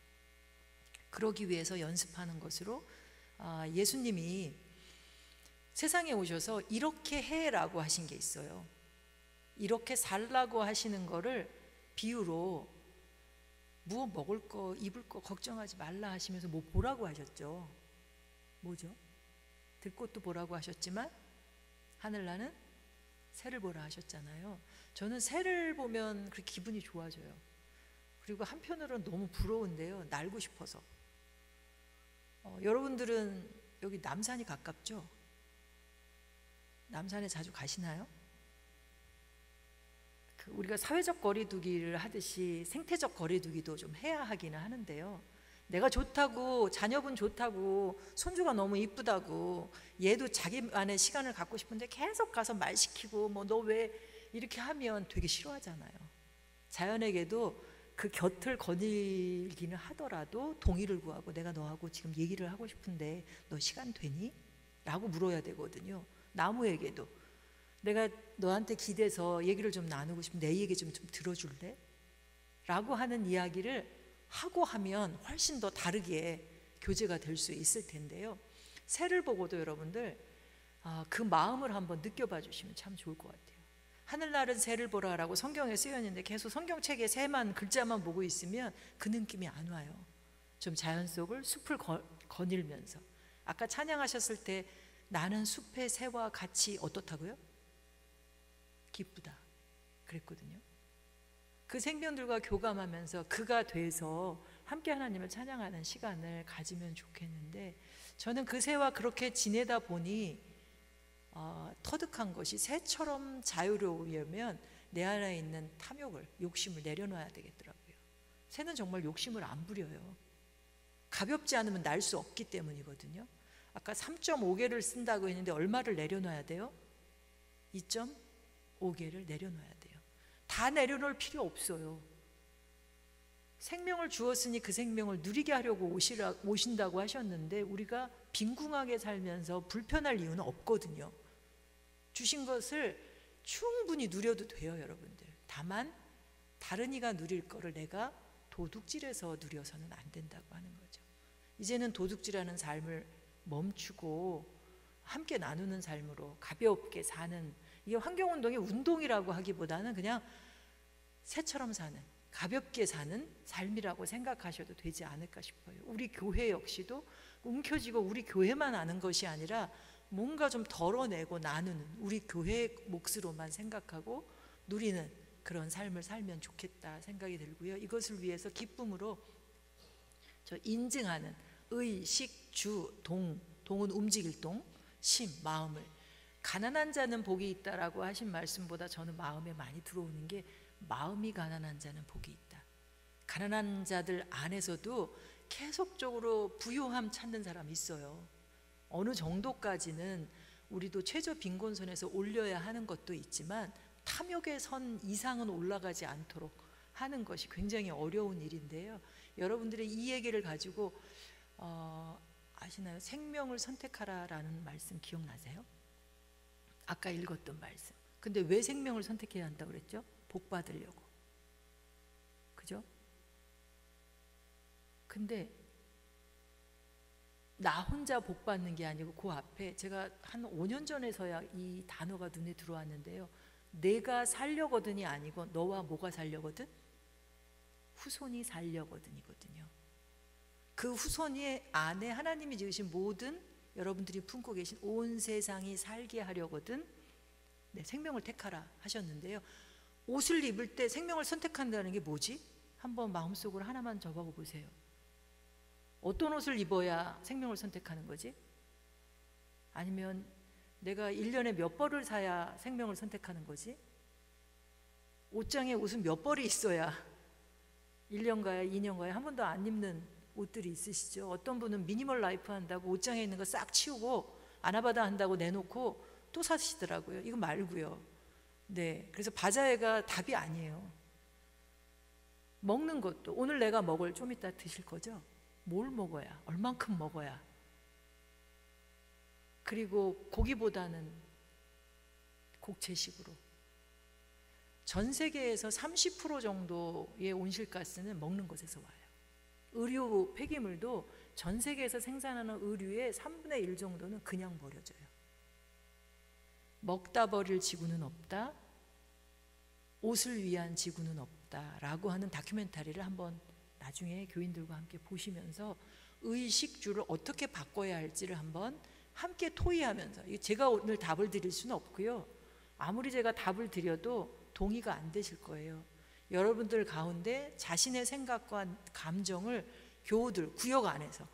그러기 위해서 연습하는 것으로, 예수님이 세상에 오셔서 이렇게 해라고 하신 게 있어요. 이렇게 살라고 하시는 거를 비유로, 무엇 먹을 거 입을 거 걱정하지 말라 하시면서 뭐 보라고 하셨죠. 뭐죠? 들꽃도 보라고 하셨지만 하늘나는 새를 보라 하셨잖아요. 저는 새를 보면 그렇게 기분이 좋아져요. 그리고 한편으로는 너무 부러운데요, 날고 싶어서. 여러분들은 여기 남산이 가깝죠? 남산에 자주 가시나요? 우리가 사회적 거리두기를 하듯이 생태적 거리두기도 좀 해야 하기는 하는데요, 내가 좋다고, 자녀분 좋다고, 손주가 너무 이쁘다고, 얘도 자기만의 시간을 갖고 싶은데 계속 가서 말 시키고 뭐 너 왜 이렇게 하면 되게 싫어하잖아요. 자연에게도 그 곁을 거닐기는 하더라도 동의를 구하고, 내가 너하고 지금 얘기를 하고 싶은데 너 시간 되니? 라고 물어야 되거든요. 나무에게도 내가 너한테 기대서 얘기를 좀 나누고 싶은데 내 얘기 좀 들어줄래? 라고 하는 이야기를 하고 하면 훨씬 더 다르게 교제가 될 수 있을 텐데요, 새를 보고도 여러분들 그 마음을 한번 느껴봐 주시면 참 좋을 것 같아요. 하늘날은 새를 보라라고 성경에 쓰여 있는데 계속 성경책에 새만, 글자만 보고 있으면 그 느낌이 안 와요. 좀 자연 속을, 숲을 거닐면서, 아까 찬양하셨을 때 나는 숲의 새와 같이 어떻다고요? 기쁘다 그랬거든요. 그 생명들과 교감하면서 그가 돼서 함께 하나님을 찬양하는 시간을 가지면 좋겠는데, 저는 그 새와 그렇게 지내다 보니 터득한 것이, 새처럼 자유로우려면 내 안에 있는 탐욕을, 욕심을 내려놔야 되겠더라고요. 새는 정말 욕심을 안 부려요. 가볍지 않으면 날 수 없기 때문이거든요. 아까 3.5개를 쓴다고 했는데 얼마를 내려놔야 돼요? 2.5개를 내려놔야 돼요. 다 내려놓을 필요 없어요. 생명을 주었으니 그 생명을 누리게 하려고 오신다고 하셨는데, 우리가 빈궁하게 살면서 불편할 이유는 없거든요. 주신 것을 충분히 누려도 돼요, 여러분들. 다만 다른 이가 누릴 거를 내가 도둑질해서 누려서는 안 된다고 하는 거죠. 이제는 도둑질하는 삶을 멈추고 함께 나누는 삶으로 가볍게 사는, 이게 환경운동의 운동이라고 하기보다는 그냥 새처럼 사는, 가볍게 사는 삶이라고 생각하셔도 되지 않을까 싶어요. 우리 교회 역시도 움켜쥐고 우리 교회만 아는 것이 아니라 뭔가 좀 덜어내고 나누는, 우리 교회 몫으로만 생각하고 누리는 그런 삶을 살면 좋겠다 생각이 들고요. 이것을 위해서 기쁨으로 저 인증하는 의, 식, 주, 동, 동은 움직일 동, 심, 마음을 가난한 자는 복이 있다라고 하신 말씀보다 저는 마음에 많이 들어오는 게 마음이 가난한 자는 복이 있다. 가난한 자들 안에서도 계속적으로 부유함 찾는 사람이 있어요. 어느 정도까지는 우리도 최저 빈곤선에서 올려야 하는 것도 있지만 탐욕의 선 이상은 올라가지 않도록 하는 것이 굉장히 어려운 일인데요. 여러분들이 이 얘기를 가지고 아시나요? 생명을 선택하라라는 말씀 기억나세요? 아까 읽었던 말씀. 근데 왜 생명을 선택해야 한다고 그랬죠? 복 받으려고. 그죠? 근데 나 혼자 복 받는 게 아니고 그 앞에 제가 한 5년 전에서야 이 단어가 눈에 들어왔는데요. 내가 살려거든이 아니고 너와 뭐가 살려거든? 후손이 살려거든이거든요. 그 후손이 안에 하나님이 지으신 모든 여러분들이 품고 계신 온 세상이 살게 하려거든 네, 생명을 택하라 하셨는데요. 옷을 입을 때 생명을 선택한다는 게 뭐지? 한번 마음속으로 하나만 접어보고 보세요. 어떤 옷을 입어야 생명을 선택하는 거지? 아니면 내가 1년에 몇 벌을 사야 생명을 선택하는 거지? 옷장에 옷은 몇 벌이 있어야 1년가에 2년가에 한 번도 안 입는 옷들이 있으시죠? 어떤 분은 미니멀 라이프 한다고 옷장에 있는 거 싹 치우고 아나바다 한다고 내놓고 또 사시더라고요. 이거 말고요. 네, 그래서 바자회가 답이 아니에요. 먹는 것도 오늘 내가 먹을 좀 이따 드실 거죠? 뭘 먹어야, 얼만큼 먹어야. 그리고 고기보다는 곡채식으로. 전 세계에서 30% 정도의 온실가스는 먹는 것에서 와요. 의류 폐기물도 전 세계에서 생산하는 의류의 3분의 1 정도는 그냥 버려져요. 먹다 버릴 지구는 없다, 옷을 위한 지구는 없다 라고 하는 다큐멘터리를 한번 나중에 교인들과 함께 보시면서 의식주를 어떻게 바꿔야 할지를 한번 함께 토의하면서, 제가 오늘 답을 드릴 수는 없고요. 아무리 제가 답을 드려도 동의가 안 되실 거예요. 여러분들 가운데 자신의 생각과 감정을 교우들, 구역 안에서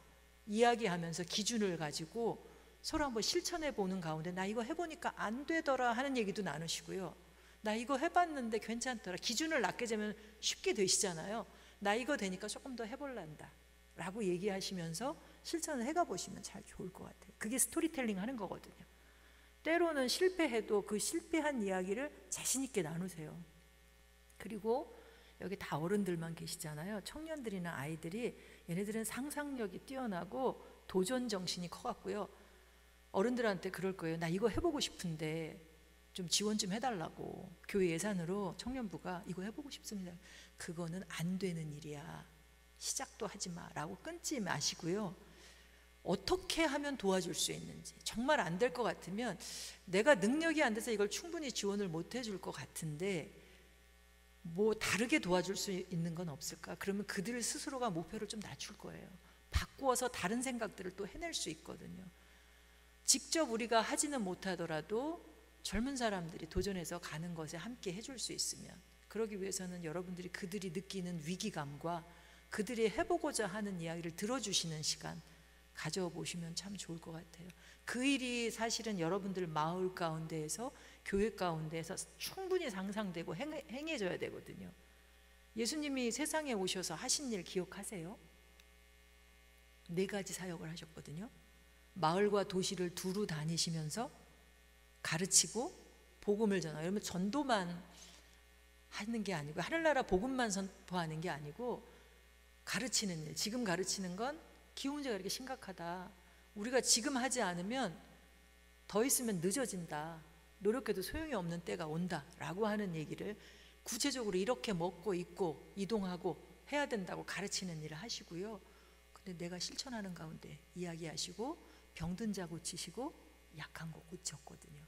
이야기하면서 기준을 가지고 서로 한번 실천해 보는 가운데 나 이거 해보니까 안 되더라 하는 얘기도 나누시고요. 나 이거 해봤는데 괜찮더라. 기준을 낮게 재면 쉽게 되시잖아요. 나 이거 되니까 조금 더 해볼란다 라고 얘기하시면서 실천을 해가 보시면 잘 좋을 것 같아요. 그게 스토리텔링 하는 거거든요. 때로는 실패해도 그 실패한 이야기를 자신 있게 나누세요. 그리고 여기 다 어른들만 계시잖아요. 청년들이나 아이들이, 얘네들은 상상력이 뛰어나고 도전 정신이 커갖고요. 어른들한테 그럴 거예요. 나 이거 해보고 싶은데 좀 지원 좀 해달라고. 교회 예산으로 청년부가 이거 해보고 싶습니다. 그거는 안 되는 일이야. 시작도 하지 마 라고 끊지 마시고요. 어떻게 하면 도와줄 수 있는지, 정말 안 될 것 같으면 내가 능력이 안 돼서 이걸 충분히 지원을 못 해줄 것 같은데 뭐 다르게 도와줄 수 있는 건 없을까? 그러면 그들 스스로가 목표를 좀 낮출 거예요. 바꾸어서 다른 생각들을 또 해낼 수 있거든요. 직접 우리가 하지는 못하더라도 젊은 사람들이 도전해서 가는 것에 함께 해줄 수 있으면, 그러기 위해서는 여러분들이 그들이 느끼는 위기감과 그들이 해보고자 하는 이야기를 들어주시는 시간 가져보시면 참 좋을 것 같아요. 그 일이 사실은 여러분들 마을 가운데에서, 교회 가운데에서 충분히 상상되고 행해져야 되거든요. 예수님이 세상에 오셔서 하신 일 기억하세요? 4가지 사역을 하셨거든요. 마을과 도시를 두루 다니시면서 가르치고 복음을 전하고, 여러분 전도만 하는 게 아니고 하늘나라 복음만 선포하는 게 아니고 가르치는 일. 지금 가르치는 건 기후 문제가 이렇게 심각하다, 우리가 지금 하지 않으면 더 있으면 늦어진다, 노력해도 소용이 없는 때가 온다 라고 하는 얘기를 구체적으로 이렇게 먹고 입고 이동하고 해야 된다고 가르치는 일을 하시고요. 근데 내가 실천하는 가운데 이야기하시고 병든 자 고치시고 약한 거 고쳤거든요.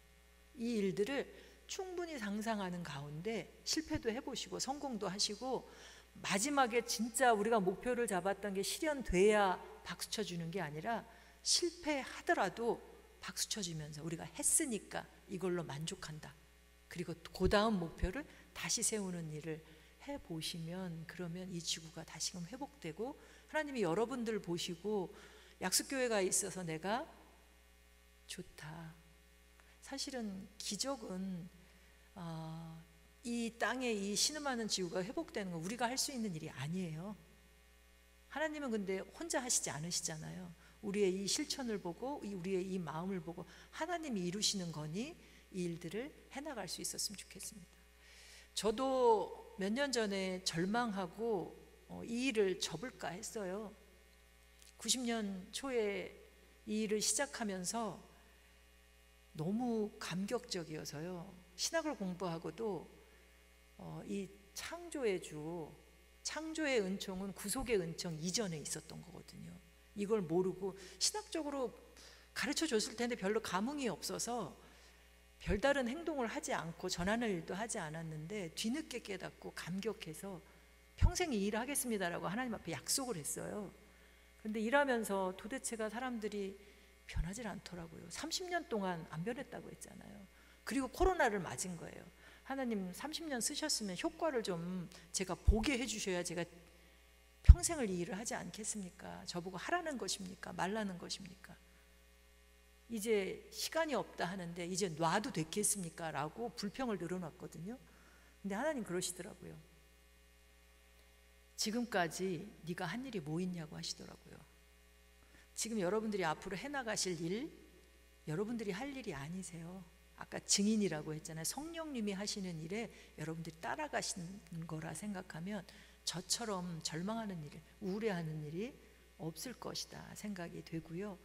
이 일들을 충분히 상상하는 가운데 실패도 해보시고 성공도 하시고, 마지막에 진짜 우리가 목표를 잡았던 게 실현돼야 박수 쳐주는 게 아니라 실패하더라도 박수 쳐주면서 우리가 했으니까 이걸로 만족한다, 그리고 그 다음 목표를 다시 세우는 일을 해보시면, 그러면 이 지구가 다시금 회복되고 하나님이 여러분들 보시고 약속교회가 있어서 내가 좋다, 사실은 기적은 이 땅에 이 신음하는 지구가 회복되는 건 우리가 할 수 있는 일이 아니에요. 하나님은 근데 혼자 하시지 않으시잖아요. 우리의 이 실천을 보고 우리의 이 마음을 보고 하나님이 이루시는 거니 이 일들을 해나갈 수 있었으면 좋겠습니다. 저도 몇 년 전에 절망하고 이 일을 접을까 했어요. 90년 초에 이 일을 시작하면서 너무 감격적이어서요. 신학을 공부하고도 이 창조의 주, 창조의 은총은 구속의 은총 이전에 있었던 거거든요. 이걸 모르고 신학적으로 가르쳐 줬을 텐데 별로 감흥이 없어서 별다른 행동을 하지 않고 전하는 일도 하지 않았는데 뒤늦게 깨닫고 감격해서 평생 이 일을 하겠습니다라고 하나님 앞에 약속을 했어요. 그런데 일하면서 도대체가 사람들이 변하질 않더라고요. 30년 동안 안 변했다고 했잖아요. 그리고 코로나를 맞은 거예요. 하나님 30년 쓰셨으면 효과를 좀 제가 보게 해주셔야 제가 평생을 이 일을 하지 않겠습니까? 저보고 하라는 것입니까? 말라는 것입니까? 이제 시간이 없다 하는데 이제 놔도 됐겠습니까? 라고 불평을 늘어놨거든요. 근데 하나님 그러시더라고요. 지금까지 네가 한 일이 뭐 있냐고 하시더라고요. 지금 여러분들이 앞으로 해나가실 일, 여러분들이 할 일이 아니세요. 아까 증인이라고 했잖아요. 성령님이 하시는 일에 여러분들이 따라가시는 거라 생각하면 저처럼 절망하는 일, 우울해하는 일이 없을 것이다 생각이 되고요.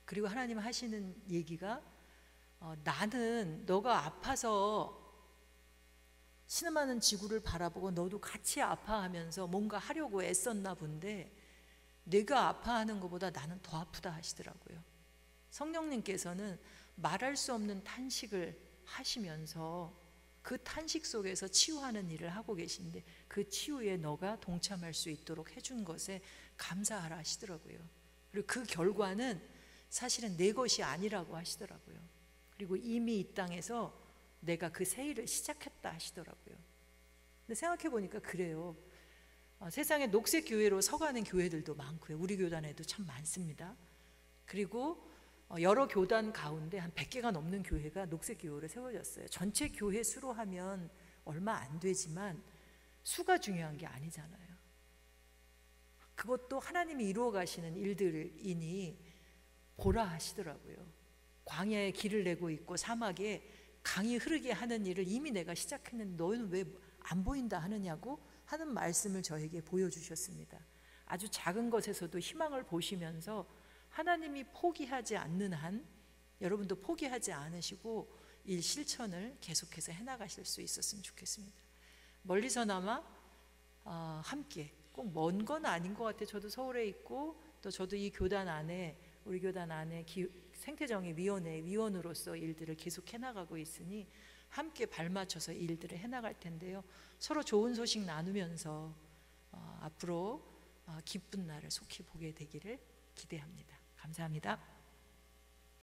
그리고 하나님 하시는 얘기가 나는 너가 아파서 신음하는 지구를 바라보고 너도 같이 아파하면서 뭔가 하려고 애썼나 본데 내가 아파하는 것보다 나는 더 아프다 하시더라고요. 성령님께서는 말할 수 없는 탄식을 하시면서 그 탄식 속에서 치유하는 일을 하고 계신데 그 치유에 너가 동참할 수 있도록 해준 것에 감사하라 하시더라고요. 그리고 그 결과는 사실은 내 것이 아니라고 하시더라고요. 그리고 이미 이 땅에서 내가 그 새 일을 시작했다 하시더라고요. 근데 생각해 보니까 그래요. 세상에 녹색 교회로 서가는 교회들도 많고요. 우리 교단에도 참 많습니다. 그리고 여러 교단 가운데 한 100개가 넘는 교회가 녹색 교회로 세워졌어요. 전체 교회 수로 하면 얼마 안 되지만 수가 중요한 게 아니잖아요. 그것도 하나님이 이루어 가시는 일들이니 보라 하시더라고요. 광야에 길을 내고 있고 사막에 강이 흐르게 하는 일을 이미 내가 시작했는데 너희는 왜 안 보인다 하느냐고 하는 말씀을 저에게 보여주셨습니다. 아주 작은 것에서도 희망을 보시면서 하나님이 포기하지 않는 한 여러분도 포기하지 않으시고 일 실천을 계속해서 해나가실 수 있었으면 좋겠습니다. 멀리서나마 함께 꼭 먼 건 아닌 것 같아요. 저도 서울에 있고 또 저도 이 교단 안에 우리 교단 안에 생태정의 위원회 위원으로서 일들을 계속 해나가고 있으니 함께 발맞춰서 일들을 해나갈 텐데요. 서로 좋은 소식 나누면서 앞으로 기쁜 날을 속히 보게 되기를 기대합니다. 감사합니다.